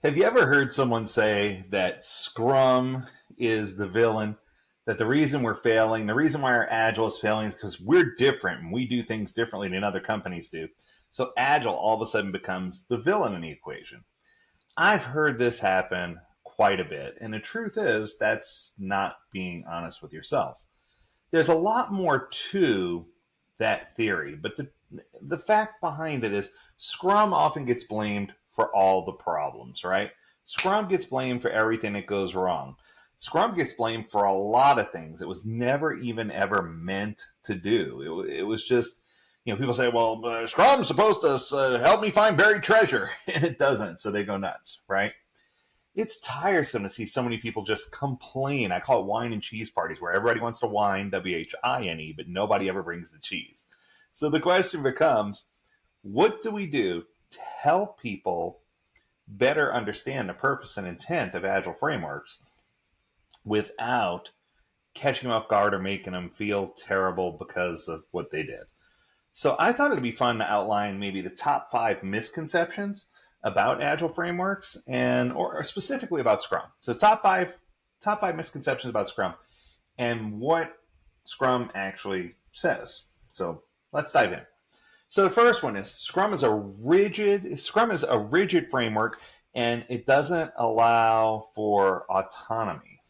Have you ever heard someone say that Scrum is the villain? That the reason we're failing, the reason why our Agile is failing is because we're different and we do things differently than other companies do. So Agile all of a sudden becomes the villain in the equation. I've heard this happen quite a bit. And the truth is, that's not being honest with yourself. There's a lot more to that theory, but the fact behind it is Scrum often gets blamed for all the problems, right? Scrum gets blamed for everything that goes wrong. Scrum gets blamed for a lot of things it was never even ever meant to do. It was just, people say, well, Scrum's supposed to help me find buried treasure, and it doesn't, so they go nuts, right? It's tiresome to see so many people just complain. I call it wine and cheese parties, where everybody wants to whine, WHINE, but nobody ever brings the cheese. So the question becomes, what do we do to help people better understand the purpose and intent of Agile frameworks without catching them off guard or making them feel terrible because of what they did? So I thought it'd be fun to outline maybe the top 5 misconceptions about Agile frameworks or specifically about Scrum. So top five misconceptions about Scrum and what Scrum actually says. So let's dive in. So the first one is Scrum is a rigid framework, and it doesn't allow for autonomy.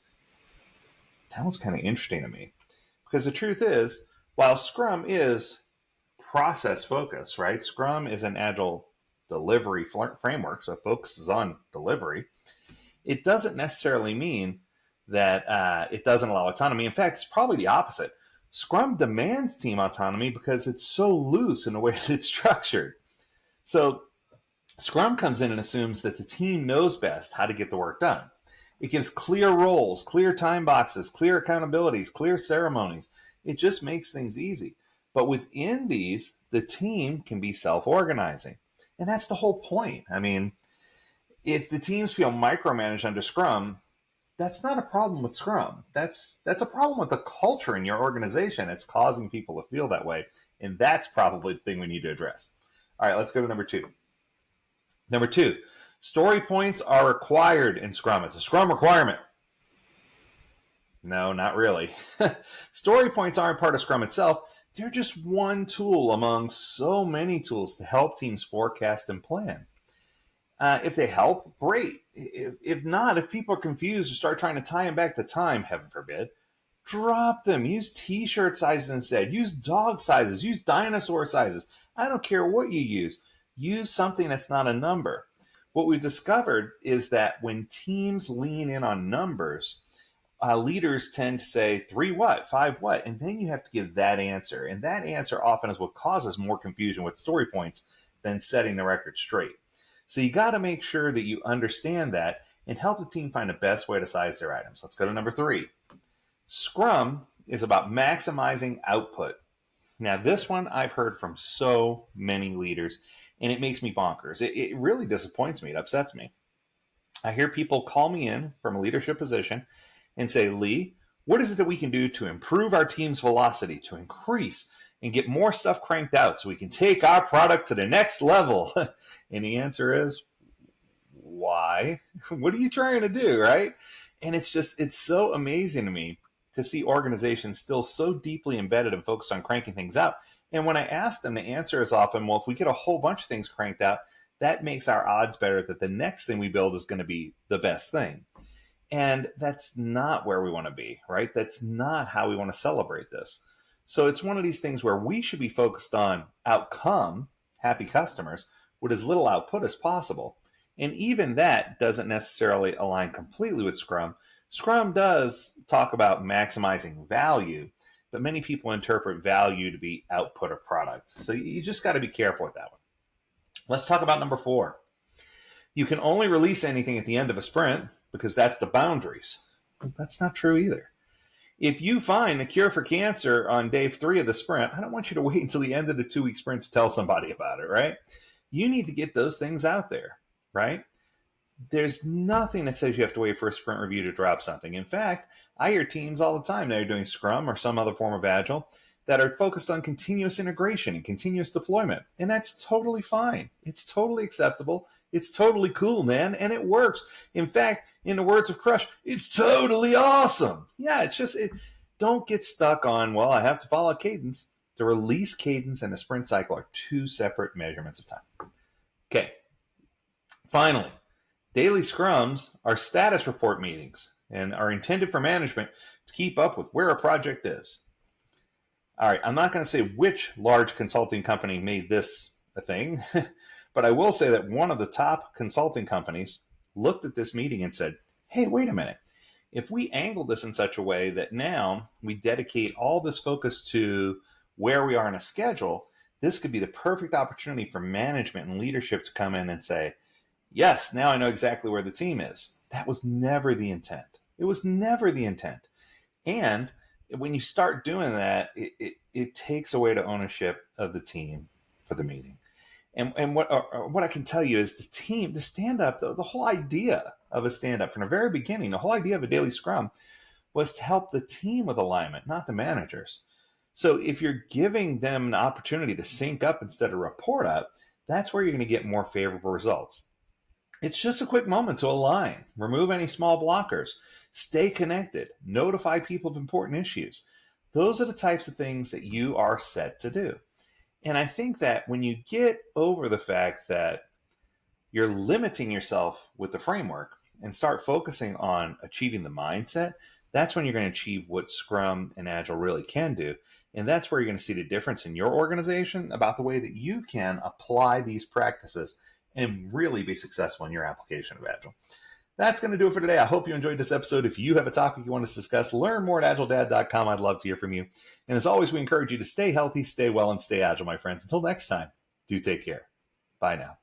That one's kind of interesting to me, because the truth is, while Scrum is process focused, right? Scrum is an Agile delivery framework, so it focuses on delivery. It doesn't necessarily mean that it doesn't allow autonomy. In fact, it's probably the opposite. Scrum demands team autonomy because it's so loose in the way that it's structured. So Scrum comes in and assumes that the team knows best how to get the work done. It gives clear roles, clear time boxes, clear accountabilities, clear ceremonies. It just makes things easy. But within these, the team can be self-organizing. And that's the whole point. I mean, if the teams feel micromanaged under Scrum, that's not a problem with Scrum. That's a problem with the culture in your organization. It's causing people to feel that way. And that's probably the thing we need to address. All right, let's go to number 2. Number 2, story points are required in Scrum. It's a Scrum requirement. No, not really. Story points aren't part of Scrum itself. They're just one tool among so many tools to help teams forecast and plan. If they help, great. If not, if people are confused or start trying to tie them back to time, heaven forbid, drop them. Use t-shirt sizes instead. Use dog sizes. Use dinosaur sizes. I don't care what you use. Use something that's not a number. What we've discovered is that when teams lean in on numbers, leaders tend to say 3 what, 5 what, and then you have to give that answer. And that answer often is what causes more confusion with story points than setting the record straight. So you got to make sure that you understand that and help the team find the best way to size their items. Let's go to number 3. Scrum is about maximizing output. Now, this one I've heard from so many leaders, and it makes me bonkers. It really disappoints me. It upsets me. I hear people call me in from a leadership position and say, Lee, what is it that we can do to improve our team's velocity, to increase and get more stuff cranked out so we can take our product to the next level? And the answer is, why? What are you trying to do, right? And it's so amazing to me to see organizations still so deeply embedded and focused on cranking things out. And when I ask them, the answer is often, well, if we get a whole bunch of things cranked out, that makes our odds better that the next thing we build is going to be the best thing. And that's not where we want to be, right? That's not how we want to celebrate this. So it's one of these things where we should be focused on outcome, happy customers, with as little output as possible. And even that doesn't necessarily align completely with Scrum. Scrum does talk about maximizing value, but many people interpret value to be output of product. So you just got to be careful with that one. Let's talk about number 4. You can only release anything at the end of a sprint because that's the boundaries. That's not true either. If you find a cure for cancer on day 3 of the sprint, I don't want you to wait until the end of the 2-week sprint to tell somebody about it, right? You need to get those things out there, right? There's nothing that says you have to wait for a sprint review to drop something. In fact, I hear teams all the time that are doing Scrum or some other form of Agile that are focused on continuous integration and continuous deployment. And that's totally fine. It's totally acceptable. It's totally cool, man. And it works. In fact, in the words of Crush, it's totally awesome. Yeah, don't get stuck on, well, I have to follow cadence. The release cadence and the sprint cycle are two separate measurements of time. Okay. Finally, daily scrums are status report meetings and are intended for management to keep up with where a project is. All right, I'm not going to say which large consulting company made this a thing, but I will say that one of the top consulting companies looked at this meeting and said, hey, wait a minute. If we angle this in such a way that now we dedicate all this focus to where we are in a schedule, this could be the perfect opportunity for management and leadership to come in and say, yes, now I know exactly where the team is. That was never the intent. It was never the intent. And when you start doing that, it takes away the ownership of the team for the meeting. And what I can tell you is the stand-up, the whole idea of a stand-up from the very beginning, the whole idea of a daily scrum was to help the team with alignment, not the managers. So if you're giving them an opportunity to sync up instead of report up, that's where you're going to get more favorable results. It's just a quick moment to align, remove any small blockers, stay connected, notify people of important issues. Those are the types of things that you are set to do. And I think that when you get over the fact that you're limiting yourself with the framework and start focusing on achieving the mindset, that's when you're going to achieve what Scrum and Agile really can do. And that's where you're going to see the difference in your organization about the way that you can apply these practices and really be successful in your application of Agile. That's going to do it for today. I hope you enjoyed this episode. If you have a topic you want us to discuss, learn more at AgileDad.com. I'd love to hear from you. And as always, we encourage you to stay healthy, stay well, and stay agile, my friends. Until next time, do take care. Bye now.